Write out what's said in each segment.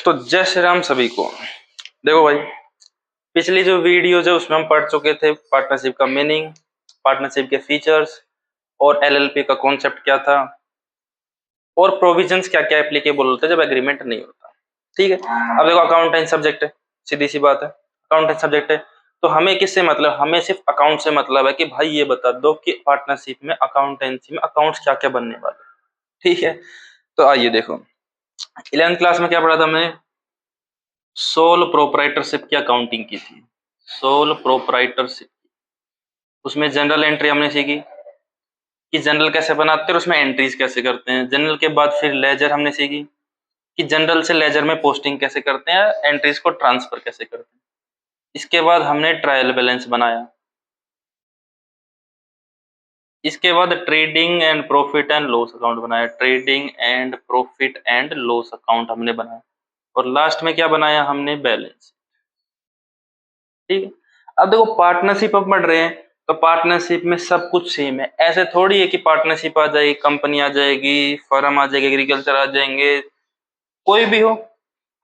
तो जय श्री राम सभी को। देखो भाई, पिछली जो वीडियोज है उसमें हम पढ़ चुके थे पार्टनरशिप का मीनिंग, पार्टनरशिप के फीचर्स और एलएलपी का कॉन्सेप्ट क्या था और प्रोविजंस क्या क्या एप्लीकेबल होते हैं जब एग्रीमेंट नहीं होता। ठीक है, अब देखो अकाउंटेंट सब्जेक्ट है, सीधी सी बात है, अकाउंटेंट सब्जेक्ट है तो हमें किससे मतलब, हमें सिर्फ अकाउंट से मतलब है कि भाई ये बता दो कि पार्टनरशिप में अकाउंटेंसी में अकाउंट्स क्या क्या बनने वाले। ठीक है, तो आइए देखो 11th क्लास में क्या पढ़ा था हमने, सोल प्रोप्राइटरशिप की अकाउंटिंग की थी। सोल प्रोप्राइटरशिप, उसमें जनरल एंट्री हमने सीखी कि जनरल कैसे बनाते हैं और उसमें एंट्रीज कैसे करते हैं। जनरल के बाद फिर लेजर हमने सीखी कि जनरल से लेजर में पोस्टिंग कैसे करते हैं, एंट्रीज को ट्रांसफर कैसे करते हैं। इसके बाद हमने ट्रायल बैलेंस बनाया। इसके बाद trading and profit and loss account बनाया, trading and profit and loss account हमने बनाया और लास्ट में क्या बनाया हमने, बैलेंस। ठीक है, अब देखो पार्टनरशिप अब बढ़ रहे हैं तो पार्टनरशिप में सब कुछ सेम है। ऐसे थोड़ी है कि पार्टनरशिप आ जाएगी, कंपनी आ जाएगी, फर्म आ जाएगी, एग्रीकल्चर आ जाएंगे, कोई भी हो,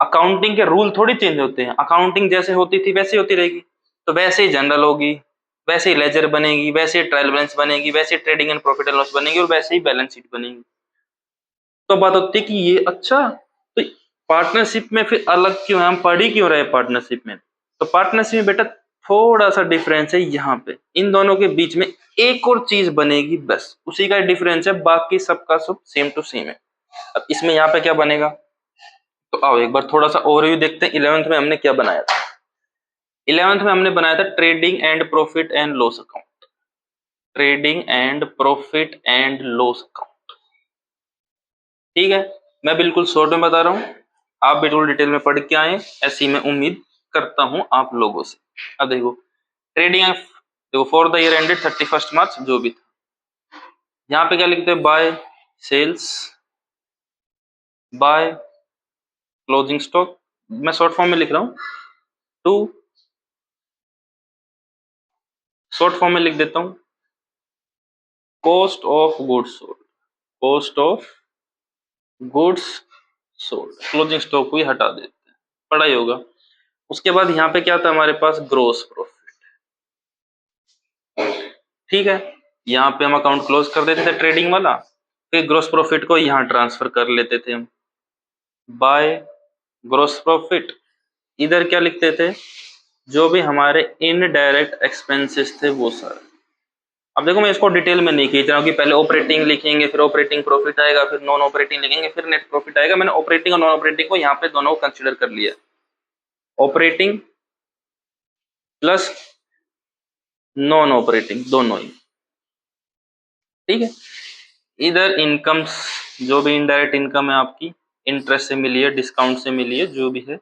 अकाउंटिंग के रूल थोड़ी चेंज होते हैं। अकाउंटिंग जैसे होती थी वैसे होती रहेगी, तो वैसे ही जनरल होगी, वैसे ही लेजर बनेगी, वैसे ही ट्रायल बैलेंस बनेगी, वैसे ही trading and profit and loss बनेगी और वैसे ही बैलेंस शीट बनेगी। तो बात होती है कि ये अच्छा, तो पार्टनरशिप में फिर अलग क्यों है, हम पढ़ ही क्यों रहे पार्टनरशिप में। तो पार्टनरशिप में बेटा थोड़ा सा डिफरेंस है, यहाँ पे इन दोनों के बीच में एक और चीज बनेगी, बस उसी का डिफरेंस है, बाकी सबका सब सेम टू सेम है। अब इसमें यहाँ पे क्या बनेगा, तो आओ एक बार थोड़ा सा ओवरव्यू देखते हैं। 11th में हमने क्या बनाया था, 11th में हमने बनाया था trading and profit and loss account, trading and profit and loss account. ठीक है, मैं बिल्कुल शॉर्ट में बता रहा हूँ, आप बिल्कुल डिटेल में पढ़ के आए, ऐसी मैं उम्मीद करता हूं आप लोगों से। अब देखो ट्रेडिंग, देखो for the year ended 31 March जो भी था, यहाँ पे क्या लिखते हैं, by sales, by closing stock, मैं शॉर्ट फॉर्म में लिख रहा हूँ, टू शॉर्ट फॉर्म में लिख देता हूँ, cost of goods sold, cost of goods sold, closing stock को ही हटा देते हैं, पढ़ा ही होगा। उसके बाद यहाँ पे क्या था हमारे पास, ग्रोस प्रॉफिट। ठीक है, यहाँ पे हम अकाउंट क्लोज कर देते थे ट्रेडिंग वाला, फिर ग्रोस प्रॉफिट को यहाँ ट्रांसफर कर लेते थे हम, बाय ग्रोस प्रॉफिट। इधर क्या लिखते थे, जो भी हमारे इनडायरेक्ट एक्सपेंसेस थे वो सारे। अब देखो मैं इसको डिटेल में नहीं खींच रहा हूँ कि पहले ऑपरेटिंग लिखेंगे फिर ऑपरेटिंग प्रॉफिट आएगा, फिर नॉन ऑपरेटिंग लिखेंगे फिर नेट प्रॉफिट आएगा। मैंने ऑपरेटिंग और नॉन ऑपरेटिंग को यहाँ पे दोनों को कंसिडर कर लिया, ऑपरेटिंग प्लस नॉन ऑपरेटिंग दोनों ही। ठीक है, इधर इनकम्स, जो भी इनडायरेक्ट इनकम है आपकी, इंटरेस्ट से मिली है, डिस्काउंट से मिली है, जो भी है,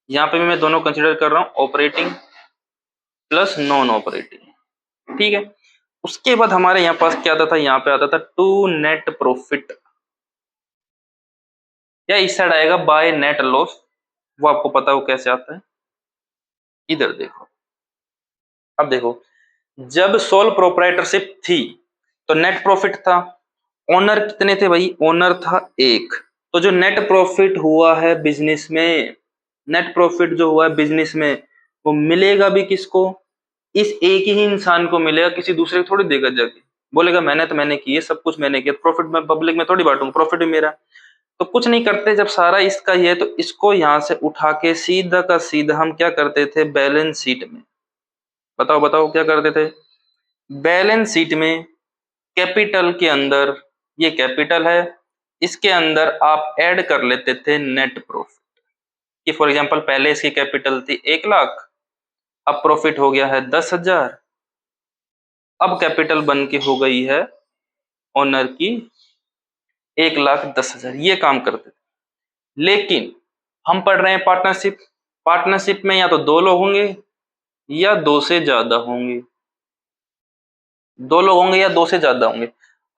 यहाँ पे भी मैं दोनों कंसिडर कर रहा हूँ, ऑपरेटिंग प्लस नॉन ऑपरेटिंग। ठीक है, उसके बाद हमारे यहाँ पास क्या आता था, यहाँ पे आता था टू नेट प्रॉफिट, या इस साइड आएगा बाय नेट लॉस, वो आपको पता है वो कैसे आता है। इधर देखो, अब देखो जब सोल प्रोप्राइटरशिप थी तो नेट प्रॉफिट था, ओनर कितने थे भाई, ओनर था एक, तो जो नेट प्रॉफिट हुआ है बिजनेस में, नेट प्रॉफिट जो हुआ है बिजनेस में, वो मिलेगा भी किसको, इस एक ही इंसान को मिलेगा, किसी दूसरे को थोड़ी देगा जाके, बोलेगा मेहनत मैंने की है, सब कुछ मैंने किया, प्रॉफिट मैं पब्लिक में थोड़ी बांटूंगा, प्रॉफिट भी मेरा। तो कुछ नहीं करते, जब सारा इसका ही है तो इसको यहाँ से उठा के सीधा का सीधा हम क्या करते थे, बैलेंस शीट में, बताओ बताओ क्या करते थे, बैलेंस शीट में कैपिटल के अंदर, ये कैपिटल है, इसके अंदर आप ऐड कर लेते थे नेट प्रॉफिट, कि फॉर एग्जांपल पहले इसकी कैपिटल थी 1,00,000, अब प्रॉफिट हो गया है 10,000, अब कैपिटल बन के हो गई है ओनर की 1,10,000, ये काम करते थे। लेकिन हम पढ़ रहे हैं पार्टनरशिप, पार्टनरशिप में या तो 2 लोग होंगे या 2 से ज्यादा होंगे, 2 लोग होंगे या 2 से ज्यादा होंगे।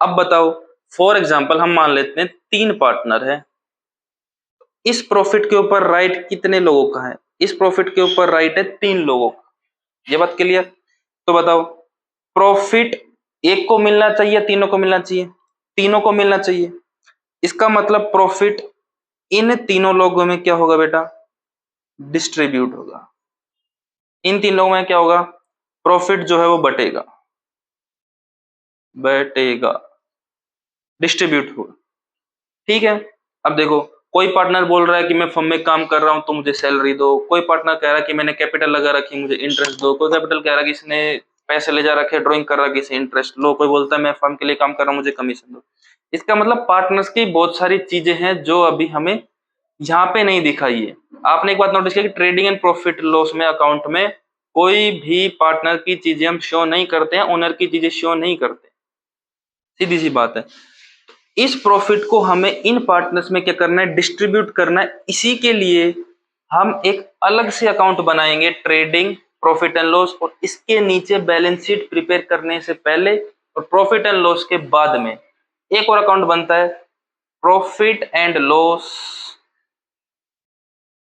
अब बताओ फॉर एग्जांपल हम मान लेते हैं 3 पार्टनर है, इस प्रॉफिट के ऊपर राइट कितने लोगों का है, इस प्रॉफिट के ऊपर राइट है 3 लोगों का, ये बात क्लियर। तो बताओ प्रॉफिट एक को मिलना चाहिए, तीनों को मिलना चाहिए, तीनों को मिलना चाहिए, इसका मतलब प्रॉफिट इन तीनों लोगों में क्या होगा बेटा? डिस्ट्रीब्यूट होगा। इन तीन लोगों में क्या होगा? प्रॉफिट जो है वो बटेगा, डिस्ट्रीब्यूट होगा। ठीक है। अब देखो, कोई पार्टनर बोल रहा है कि मैं फर्म में काम कर रहा हूं तो मुझे सैलरी दो, कोई पार्टनर कह रहा है कि मैंने कैपिटल लगा रखी मुझे इंटरेस्ट दो, कोई कैपिटल कह रहा है कि इसने पैसे ले जा रखे ड्राइंग कर रहा है कि इसे इंटरेस्ट लो, कोई बोलता है मैं फर्म के लिए काम कर रहा हूं मुझे कमीशन दो। इसका मतलब पार्टनर्स की बहुत सारी चीजें हैं जो अभी हमें यहाँ पे नहीं दिखाई है। आपने एक बात नोटिस किया कि ट्रेडिंग एंड प्रॉफिट लॉस में अकाउंट में कोई भी पार्टनर की चीजें हम शो नहीं करते हैं, ओनर की चीजें शो नहीं करते। सीधी सी बात है। इस प्रॉफिट को हमें इन पार्टनर्स में क्या करना है? डिस्ट्रीब्यूट करना है। इसी के लिए हम एक अलग से अकाउंट बनाएंगे, ट्रेडिंग प्रॉफिट एंड लॉस, और इसके नीचे बैलेंस शीट प्रिपेयर करने से पहले और प्रॉफिट एंड लॉस के बाद में एक और अकाउंट बनता है, प्रॉफिट एंड लॉस।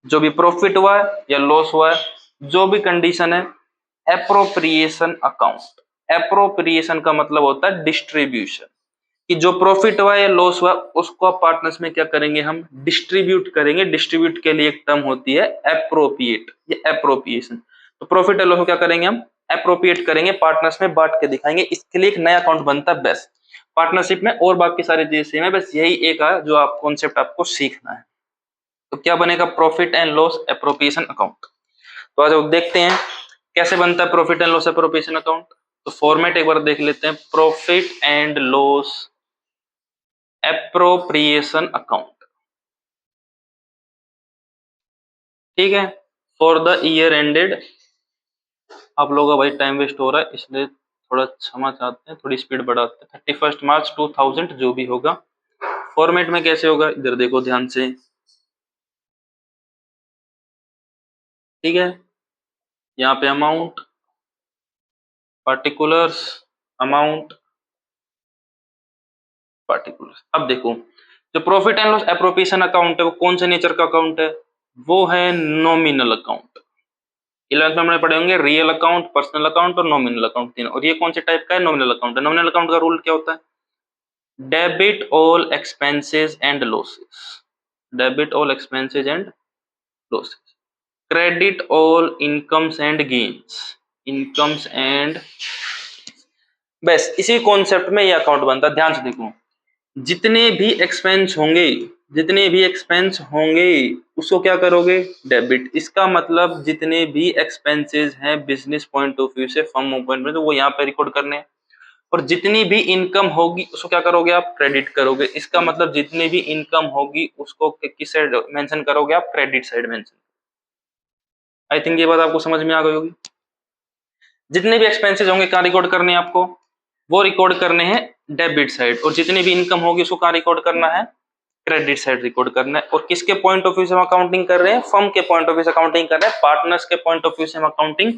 जो भी प्रॉफिट हुआ है या लॉस हुआ है, जो भी कंडीशन है, एप्रोप्रिएशन अकाउंट। एप्रोप्रिएशन का मतलब होता है डिस्ट्रीब्यूशन, कि जो प्रॉफिट हुआ या लॉस हुआ उसको पार्टनर्स में क्या करेंगे? हम डिस्ट्रीब्यूट करेंगे। डिस्ट्रीब्यूट के लिए एक टर्म होती है एप्रोप्रिएट या एप्रोप्रिएशन। तो प्रॉफिट और लॉस को क्या करेंगे? हम एप्रोप्रिएट करेंगे, पार्टनर्स में बांट के दिखाएंगे। इसके लिए एक नया अकाउंट बनता है बेस्ट पार्टनरशिप में, और बाकी सारी चीजें सेम है, बस यही एक है जो आप कॉन्सेप्ट आपको सीखना है। तो क्या बनेगा? Profit and loss appropriation account. तो आज देखते हैं कैसे बनता है profit and loss appropriation account. तो फॉर्मेट एक बार देख लेते हैं, profit and loss appropriation account. ठीक है। फॉर द ईयर एंडेड, आप लोगों का भाई टाइम वेस्ट हो रहा है इसलिए थोड़ा क्षमा चाहते हैं, थोड़ी स्पीड बढ़ाते हैं। 31 मार्च 2000 जो भी होगा। फॉर्मेट में कैसे होगा इधर देखो ध्यान से। ठीक है। यहाँ पे अमाउंट, पार्टिकुलर्स, अमाउंट, पार्टिकुलर्स। अब देखो, जो profit and loss appropriation account है वो कौन से नेचर का अकाउंट है? वो है नॉमिनल अकाउंट। 11th में हमने पढ़े होंगे रियल अकाउंट, पर्सनल अकाउंट और नॉमिनल अकाउंट तीन। और ये कौन से टाइप का है? नॉमिनल अकाउंट है। नॉमिनल अकाउंट का रूल क्या होता है? Debit all expenses and losses, debit all expenses and losses, credit all incomes and gains, incomes and, बस इसी कॉन्सेप्ट में ये अकाउंट बनता है। ध्यान से देखो, जितने भी एक्सपेंस होंगे, जितने भी एक्सपेंस होंगे उसको क्या करोगे? डेबिट। इसका मतलब जितने भी एक्सपेंसेस हैं बिजनेस पॉइंट ऑफ व्यू से, फर्म पॉइंट में, तो वो यहाँ पे रिकॉर्ड करने हैं। और जितनी भी इनकम होगी उसको क्या करोगे? आप क्रेडिट करोगे। इसका मतलब जितनी भी इनकम होगी उसको किस साइड मेंशन करोगे? आप credit side mention. I think ये बात आपको समझ में आ गई होगी। जितने भी एक्सपेंसेस होंगे कहाँ रिकॉर्ड करने हैं आपको? वो रिकॉर्ड करने हैं डेबिट साइड। और जितनी भी इनकम होगी उसको कहाँ रिकॉर्ड करना है? क्रेडिट साइड रिकॉर्ड करना है। और किसके पॉइंट ऑफ व्यू से हम अकाउंटिंग कर रहे हैं? फर्म के पॉइंट ऑफ व्यू से अकाउंटिंग कर रहे हैं। पार्टनर्स के पॉइंट ऑफ व्यू से हम अकाउंटिंग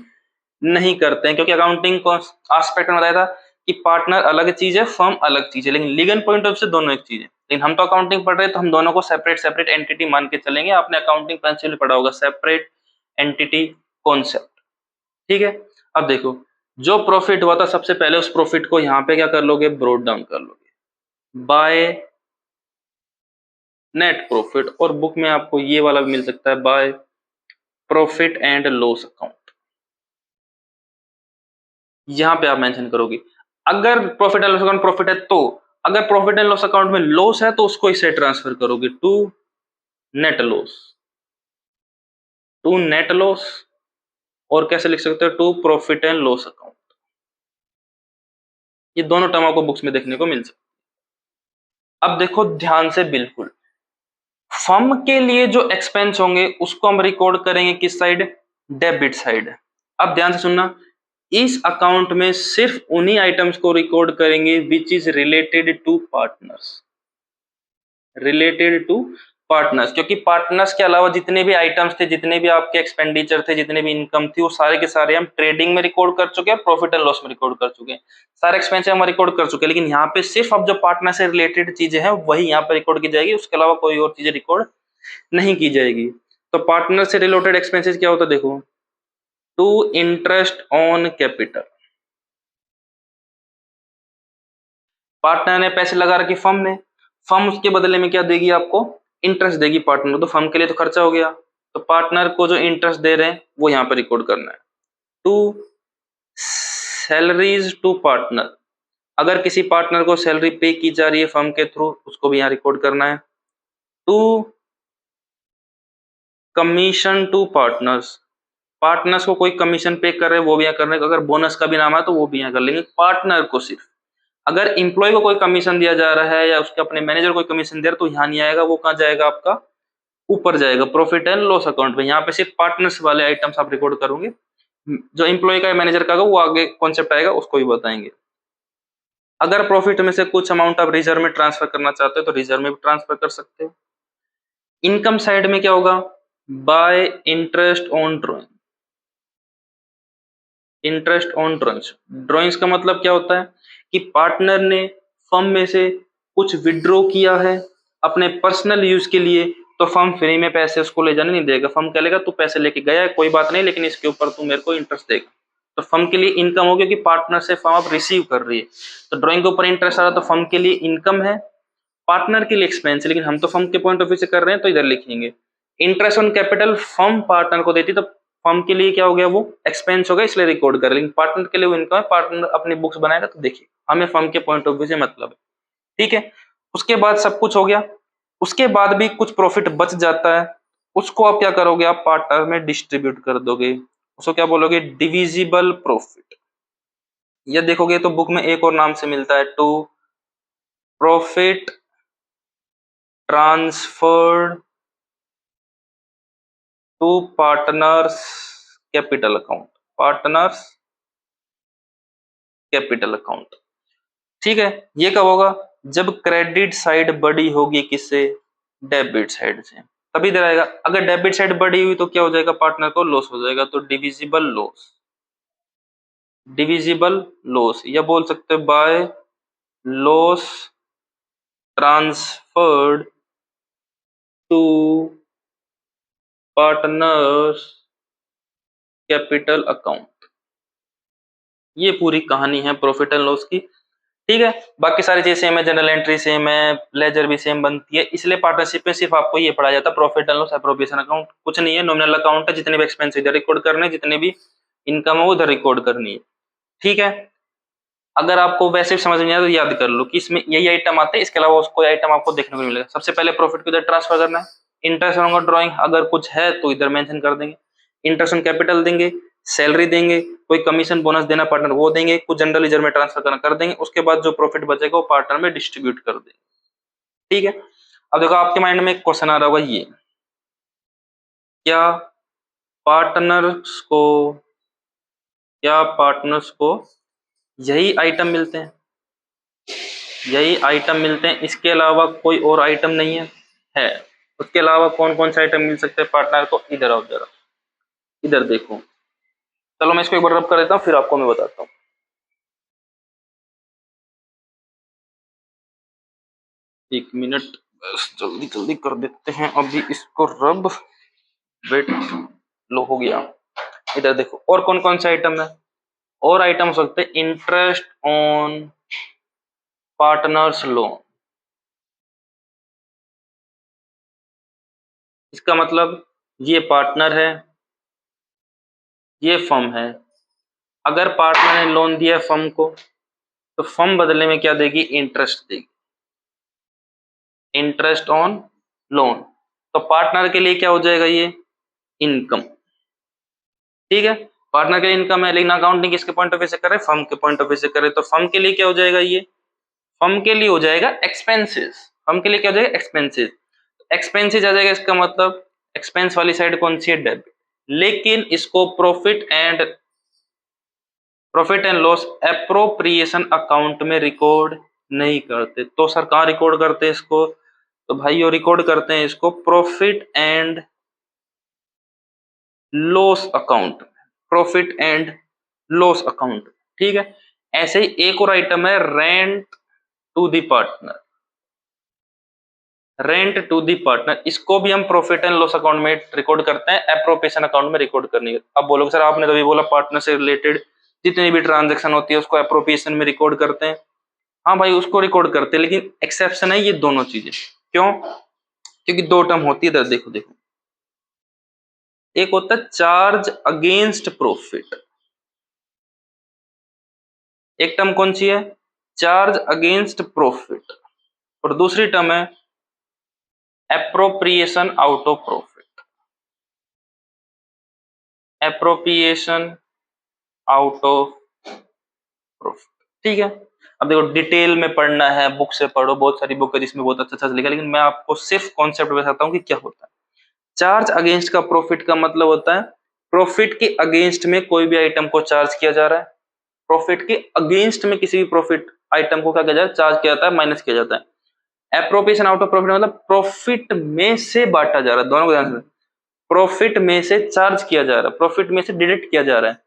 नहीं करते हैं, क्योंकि अकाउंटिंग को एस्पेक्ट में बताया था कि पार्टनर अलग चीज है, फर्म अलग चीज है, लेकिन लीगल पॉइंट ऑफ व्यू से दोनों एक चीज है। लेकिन हम तो अकाउंटिंग पढ़ रहे हैं तो हम दोनों को सेपरेट सेपरेट एंटिटी मान के चलेंगे। आपने अकाउंटिंग प्रिंसिपल पढ़ा होगा, सेपरेट एंटिटी कॉन्सेप्ट। ठीक है। अब देखो, जो प्रॉफिट हुआ था सबसे पहले उस प्रॉफिट को यहाँ पे क्या कर लोगे? ब्रोड डाउन कर लोगे बाय नेट प्रॉफिट। और बुक में आपको ये वाला भी मिल सकता है, by profit and loss account. यहां पे आप मेंशन करोगे। अगर profit and loss account profit है तो, अगर प्रॉफिट एंड लॉस अकाउंट में लॉस है तो उसको इसे ट्रांसफर करोगे to net loss, to net loss. और कैसे लिख सकते हो? To profit and loss account. ये दोनों टर्म आपको बुक्स में देखने को मिल सकते। अब देखो ध्यान से, बिल्कुल फर्म के लिए जो एक्सपेंस होंगे उसको हम रिकॉर्ड करेंगे किस साइड? Debit side. अब ध्यान से सुनना, इस अकाउंट में सिर्फ उन्हीं आइटम्स को रिकॉर्ड करेंगे which is related to partners, related to partners. क्योंकि पार्टनर्स के अलावा जितने भी आइटम्स थे, जितने भी आपके एक्सपेंडिचर थे, जितने भी इनकम थी, वो सारे के सारे हम ट्रेडिंग में रिकॉर्ड कर चुके हैं, प्रॉफिट एंड लॉस में रिकॉर्ड कर चुके हैं, सारे एक्सपेंस हम रिकॉर्ड कर चुके हैं। लेकिन यहाँ पे सिर्फ अब जो पार्टनर से रिलेटेड चीजें हैं वही यहाँ पे रिकॉर्ड की जाएगी, उसके अलावा कोई और चीजें रिकॉर्ड नहीं की जाएगी। तो पार्टनर से रिलेटेड एक्सपेंसेस क्या होता है? देखो, to interest on capital. Partner ने पैसे लगा रखे फर्म में, फर्म उसके बदले में क्या देगी आपको? इंटरेस्ट देगी पार्टनर, तो फर्म के लिए तो खर्चा हो गया, तो पार्टनर को जो इंटरेस्ट दे रहे हैं वो यहाँ पर रिकॉर्ड करना है। टू सैलरीज टू पार्टनर, अगर किसी पार्टनर को सैलरी पे की जा रही है फर्म के थ्रू, उसको भी यहाँ रिकॉर्ड करना है। To commission to partners, partners को कोई कमीशन पे कर रहे हैं वो भी यहाँ करने का, अगर बोनस का भी नाम है तो वो भी यहाँ कर लेंगे। पार्टनर को सिर्फ, अगर एम्प्लॉय को कोई कमीशन दिया जा रहा है या उसके अपने मैनेजर को कोई कमीशन दे रहा है तो यहाँ नहीं आएगा, वो कहाँ जाएगा, आपका ऊपर जाएगा प्रॉफिट एंड लॉस अकाउंट में। यहाँ पे सिर्फ पार्टनर्स वाले आइटम्स आप रिकॉर्ड करोगे, जो एम्प्लॉय का मैनेजर का वो आगे कॉन्सेप्ट आएगा उसको भी बताएंगे। अगर प्रॉफिट में से कुछ अमाउंट आप रिजर्व में ट्रांसफर करना चाहते हो तो रिजर्व में भी ट्रांसफर कर सकते हो। इनकम साइड में क्या होगा, bye interest on drawing, interest on drawings. Drawings का मतलब क्या होता है कि पार्टनर ने फर्म में से कुछ विड्रॉ किया है अपने पर्सनल यूज के लिए, तो फर्म फ्री में पैसे उसको ले जाने नहीं देगा। फर्म कह लेगा तू पैसे लेके गया है कोई बात नहीं, लेकिन इसके ऊपर तू मेरे को इंटरेस्ट देगा, तो फर्म के लिए इनकम हो, क्योंकि पार्टनर से फर्म अब रिसीव कर रही है। तो ड्रॉइंग के ऊपर इंटरेस्ट आ रहा है तो फर्म के लिए इनकम है, पार्टनर के लिए एक्सपेंस है, लेकिन हम तो फर्म के पॉइंट ऑफ व्यू से कर रहे हैं तो इधर लिखेंगे interest on capital firm partner को देती, तो फर्म के लिए क्या हो गया, वो एक्सपेंस हो गया इसलिए रिकॉर्ड कर, लेकिन पार्टनर के लिए वो इनकम है, पार्टनर अपनी बुक्स बनाएगा तो देखिए हमें फर्म के पॉइंट ऑफ व्यू से मतलब है। ठीक है, उसके बाद सब कुछ हो गया, उसके बाद भी कुछ प्रॉफिट बच जाता है, उसको आप क्या करोगे, आप पार्टनर में डिस्ट्रीब्यूट कर दोगे, उसको क्या बोलोगे, डिविजिबल प्रॉफिट। ये देखोगे तो बुक में एक और नाम से मिलता है, to profit transferred to partners capital account, partners capital account. ठीक है, ये कब होगा, जब क्रेडिट साइड बड़ी होगी किससे, डेबिट साइड से, तभी इधर आएगा। अगर डेबिट साइड बड़ी हुई तो क्या हो जाएगा, पार्टनर को लॉस हो जाएगा, तो डिविजिबल लॉस, डिविजिबल लॉस, या बोल सकते हो by loss transferred to partners capital account. ये पूरी कहानी है प्रॉफिट एंड लॉस की। ठीक है, बाकी सारी चीजें सेम है, जनरल एंट्री सेम है, लेजर भी सेम बनती है, इसलिए पार्टनरशिप में सिर्फ आपको ये पढ़ाया जाता है profit and loss appropriation account, कुछ नहीं है। नॉमिनल अकाउंट है, जितने भी एक्सपेंस इधर रिकॉर्ड करने, जितने भी इनकम है वो उधर रिकॉर्ड करनी है। ठीक है, अगर आपको वैसे भी समझ में आया तो याद कर लो कि इसमें यही आइटम आते हैं, इसके अलावा कोई आइटम आपको देखने को नहीं मिलेगा। सबसे पहले प्रॉफिट को इधर ट्रांसफर करना है, इंटरेस्ट ऑन ड्रॉइंग अगर कुछ है तो इधर मेंशन कर देंगे, इंटरेस्ट ऑन कैपिटल देंगे, सैलरी देंगे, कोई कमीशन बोनस देना पार्टनर वो देंगे, कुछ जनरल लीजर में ट्रांसफर करना कर देंगे, उसके बाद जो प्रॉफिट बचेगा वो पार्टनर में डिस्ट्रीब्यूट कर देंगे। ठीक है, अब देखो आपके माइंड में एक क्वेश्चन आ रहा होगा, ये क्या पार्टनर्स को, क्या पार्टनर्स को यही आइटम मिलते हैं, यही आइटम मिलते हैं, इसके अलावा कोई और आइटम नहीं है उसके अलावा कौन कौन से आइटम मिल सकते हैं पार्टनर को, इधर आओ जरा, इधर देखो। चलो मैं इसको एक बार रब कर देता हूँ फिर आपको मैं बताता हूँ। एक मिनट, बस जल्दी जल्दी कर देते हैं अभी इसको रब। वेट, लो हो गया। इधर देखो और कौन कौन से आइटम है, और आइटम हो सकते हैं इंटरेस्ट ऑन पार्टनर्स लोन, इसका मतलब ये पार्टनर है, ये फर्म है। अगर पार्टनर ने लोन दिया फर्म को तो फर्म बदले में क्या देगी, इंटरेस्ट देगी, इंटरेस्ट ऑन लोन। तो पार्टनर के लिए क्या हो जाएगा, ये इनकम। ठीक है, पार्टनर के लिए इनकम है, लेकिन अकाउंटिंग किसके पॉइंट ऑफ व्यू से करे, फर्म के पॉइंट ऑफ व्यू से करे, तो फर्म के लिए क्या हो जाएगा, ये फर्म के लिए हो जाएगा एक्सपेंसेस, फर्म के लिए क्या हो जाएगा, एक्सपेंसेस। एक्सपेंसेस आ जाएगा, इसका मतलब एक्सपेंस वाली साइड कौन सी है, डेबिट, लेकिन इसको profit and loss appropriation account में रिकॉर्ड नहीं करते। तो सर कहाँ रिकॉर्ड करते हैं इसको, तो भाई ये रिकॉर्ड करते हैं इसको profit and loss account, profit and loss account. ठीक है, ऐसे ही एक और आइटम है rent to the partner, rent to the partner, इसको भी हम प्रॉफिट एंड लॉस अकाउंट में रिकॉर्ड करते हैं, एप्रोप्रिएशन अकाउंट में रिकॉर्ड करनी है। अब बोलोगे सर आपने तो अभी बोला पार्टनर से रिलेटेड जितनी भी ट्रांजैक्शन होती है उसको एप्रोप्रिएशन में रिकॉर्ड करते हैं। हाँ भाई उसको रिकॉर्ड करते हैं, लेकिन एक्सेप्शन है ये दोनों चीजें। क्यों, क्योंकि दो टर्म होती है इधर, देखो देखो, एक होता है चार्ज अगेंस्ट प्रॉफिट, एक टर्म कौन सी है, चार्ज अगेंस्ट प्रॉफिट, और दूसरी टर्म है appropriation out of profit, appropriation out of profit. ठीक है, अब देखो डिटेल में पढ़ना है बुक से पढ़ो, बहुत सारी बुक है जिसमें बहुत अच्छा अच्छा लिखा है, लेकिन मैं आपको सिर्फ कॉन्सेप्ट बताता हूँ कि क्या होता है। चार्ज अगेंस्ट का प्रॉफिट का मतलब होता है प्रॉफिट के अगेंस्ट में कोई भी आइटम को चार्ज किया जा रहा है, प्रॉफिट के अगेंस्ट में किसी भी प्रॉफिट आइटम को क्या किया जाता है, चार्ज किया जाता है, माइनस किया जाता है। एप्रोप्रिएशन आउट ऑफ प्रॉफिट मतलब प्रॉफिट में से बांटा जा रहा है, दोनों को ध्यान से, प्रॉफिट में से चार्ज किया जा रहा है, प्रॉफिट में से डिडक्ट किया जा रहा है,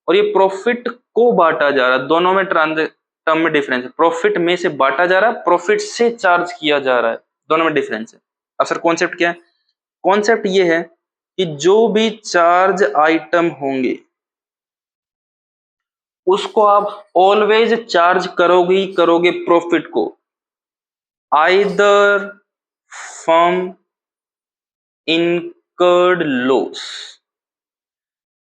और ये प्रॉफिट को बांटा जा रहा है, दोनों में टर्म में डिफरेंस है, प्रॉफिट में से बांटा जा रहा है, प्रॉफिट से चार्ज किया जा रहा है, दोनों में डिफरेंस है। अब सर कॉन्सेप्ट क्या है, कॉन्सेप्ट ये है कि जो भी चार्ज आइटम होंगे उसको आप ऑलवेज चार्ज करोगे ही करोगे प्रॉफिट को, आइदर फ्रॉम इनकर्ड लॉस,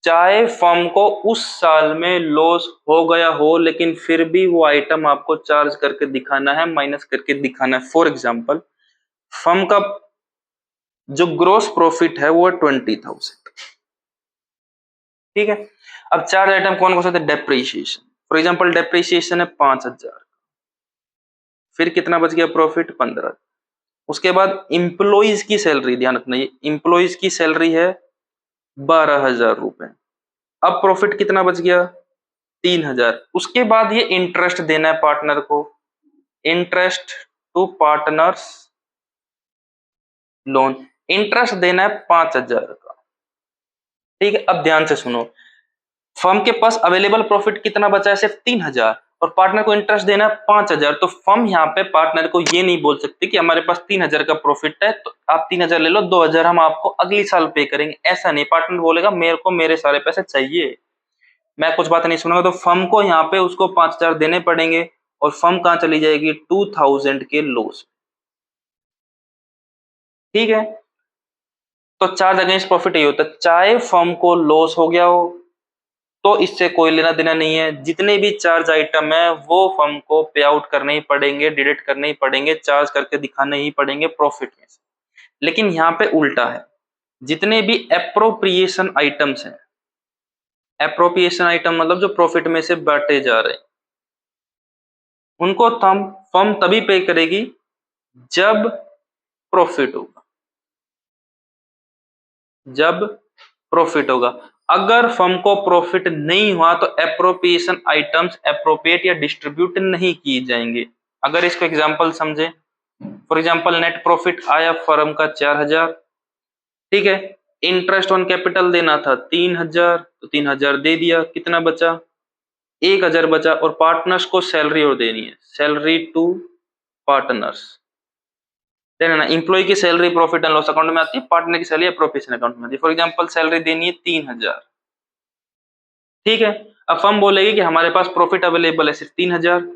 चाहे फर्म को उस साल में लॉस हो गया हो लेकिन फिर भी वो आइटम आपको चार्ज करके दिखाना है, माइनस करके दिखाना है। फॉर एग्जांपल फर्म का जो ग्रोस प्रॉफिट है वो है 20,000, ठीक है। अब चार्ज आइटम कौन कौन सा है, डेप्रिसिएशन, फॉर एग्जांपल डेप्रिसिएशन है 5,000, फिर कितना बच गया प्रॉफिट 15, उसके बाद इंप्लॉइज की सैलरी, ध्यान रखना ये इंप्लॉइज की सैलरी है 12,000 रुपए, अब प्रॉफिट कितना बच गया 3,000, उसके बाद ये इंटरेस्ट देना है पार्टनर को, interest to partners loan, interest देना है 5,000 का, ठीक है। अब ध्यान से सुनो, फर्म के पास अवेलेबल प्रॉफिट कितना बचा है, सिर्फ 3,000, और पार्टनर को इंटरेस्ट देना है 5,000, तो फर्म यहाँ पे पार्टनर को ये नहीं बोल सकती कि हमारे पास 3,000 का प्रॉफिट है तो आप 3,000 ले लो, 2,000 हम आपको अगली साल पे करेंगे, ऐसा नहीं, पार्टनर बोलेगा मेरे को मेरे सारे पैसे चाहिए, मैं कुछ बात नहीं सुनूंगा, तो फर्म को यहाँ पे उसको 5,000 देने पड़ेंगे, और फर्म कहाँ चली जाएगी 2,000 के लॉस, ठीक है। तो चार्ज अगेंस्ट प्रॉफिट यही होता है, चाहे फर्म को लॉस हो गया हो तो इससे कोई लेना देना नहीं है, जितने भी चार्ज आइटम है वो फर्म को पे आउट करने ही पड़ेंगे, डिडक्ट करने ही पड़ेंगे, चार्ज करके दिखाने ही पड़ेंगे प्रॉफिट में से। लेकिन यहाँ पे उल्टा है, जितने भी एप्रोप्रिएशन आइटम्स हैं, एप्रोप्रिएशन आइटम मतलब जो प्रॉफिट में से बांटे जा रहे हैं, उनको फर्म तभी पे करेगी जब प्रॉफिट होगा, जब प्रॉफिट होगा। अगर फर्म को प्रॉफिट नहीं हुआ तो एप्रोप्रिएशन आइटम्स एप्रोप्रिएट या डिस्ट्रीब्यूट नहीं किए जाएंगे। अगर इसको एग्जांपल समझे, फॉर एग्जांपल नेट प्रॉफिट आया फर्म का 4,000, ठीक है, इंटरेस्ट ऑन कैपिटल देना था 3,000, तो 3,000 दे दिया, कितना बचा 1,000 बचा, और पार्टनर्स को सैलरी और देनी है, सैलरी टू पार्टनर्स, ना इंप्लॉय की salary profit and loss account में आती है, पार्टनर की सैलरी एप्रोप्रिएशन अकाउंट में आती है। फॉर एग्जांपल सैलरी देनी है 3,000, ठीक है। अब फर्म बोलेगी कि हमारे पास प्रॉफिट अवेलेबल है सिर्फ 3,000,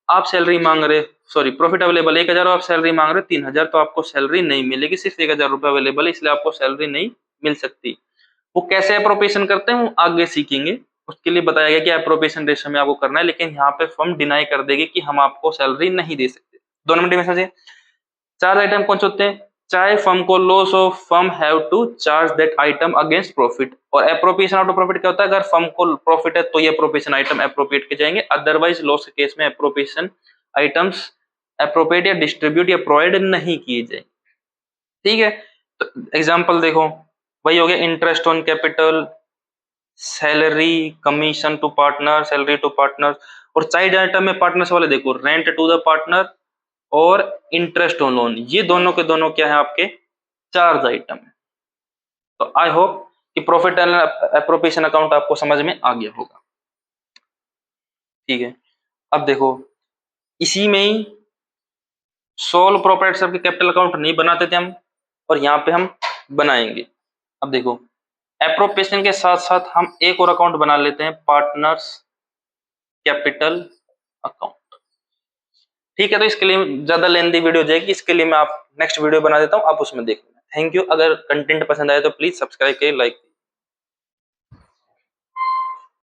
आप सैलरी मांग रहे, सॉरी प्रॉफिट अवेलेबल 1,000 और आप सैलरी मांग रहे 3,000, तो आपको सैलरी नहीं मिलेगी, सिर्फ 1,000 रुपए अवेलेबल है, इसलिए आपको सैलरी नहीं मिल सकती। वो कैसे अप्रोप्रिएशन करते हैं वो आगे सीखेंगे, उसके लिए बताया गया कि अप्रोप्रिएशन रेशियो में आपको करना है, लेकिन यहाँ पे फर्म डिनाई कर देगी कि हम आपको सैलरी नहीं दे सकते। दोनों में डिफरेंस है। चार्ज आइटम कौन से होते हैं, चाहे फर्म को लॉस हो firm have to charge that item against profit, और एप्रोप्रिएशन आउट ऑफ प्रॉफिट क्या होता है, अगर फर्म को प्रॉफिट है तो ये एप्रोप्रिएशन आइटम एप्रोप्रिएट के जाएंगे, अदरवाइज लॉस के केस में एप्रोप्रिएशन आइटम्स एप्रोप्रिएट या डिस्ट्रीब्यूट या प्रोवाइड नहीं किए जाएंगे, ठीक है। तो एग्जांपल देखो, वही हो गया interest on capital, salary, commission to partner, salary to partner, और साइड आइटम में पार्टनर्स वाले देखो रेंट टू द पार्टनर और इंटरेस्ट ऑन लोन, ये दोनों के दोनों क्या है आपके चार्ज आइटम है। तो आई होप कि प्रॉफिट एंड एप्रोप्रिएशन अकाउंट आपको समझ में आ गया होगा, ठीक है। अब देखो इसी में ही सोल प्रोप्राइटरशिप के कैपिटल अकाउंट नहीं बनाते थे हम, और यहाँ पे हम बनाएंगे। अब देखो एप्रोप्रिएशन के साथ साथ हम एक और अकाउंट बना लेते हैं, पार्टनर्स कैपिटल अकाउंट, ठीक है, तो इसके लिए ज्यादा लेंथी वीडियो हो जाएगी, इसके लिए मैं आप नेक्स्ट वीडियो बना देता हूँ, आप उसमें देख लेना। Thank you. अगर कंटेंट पसंद आए तो प्लीज सब्सक्राइब करिए, लाइक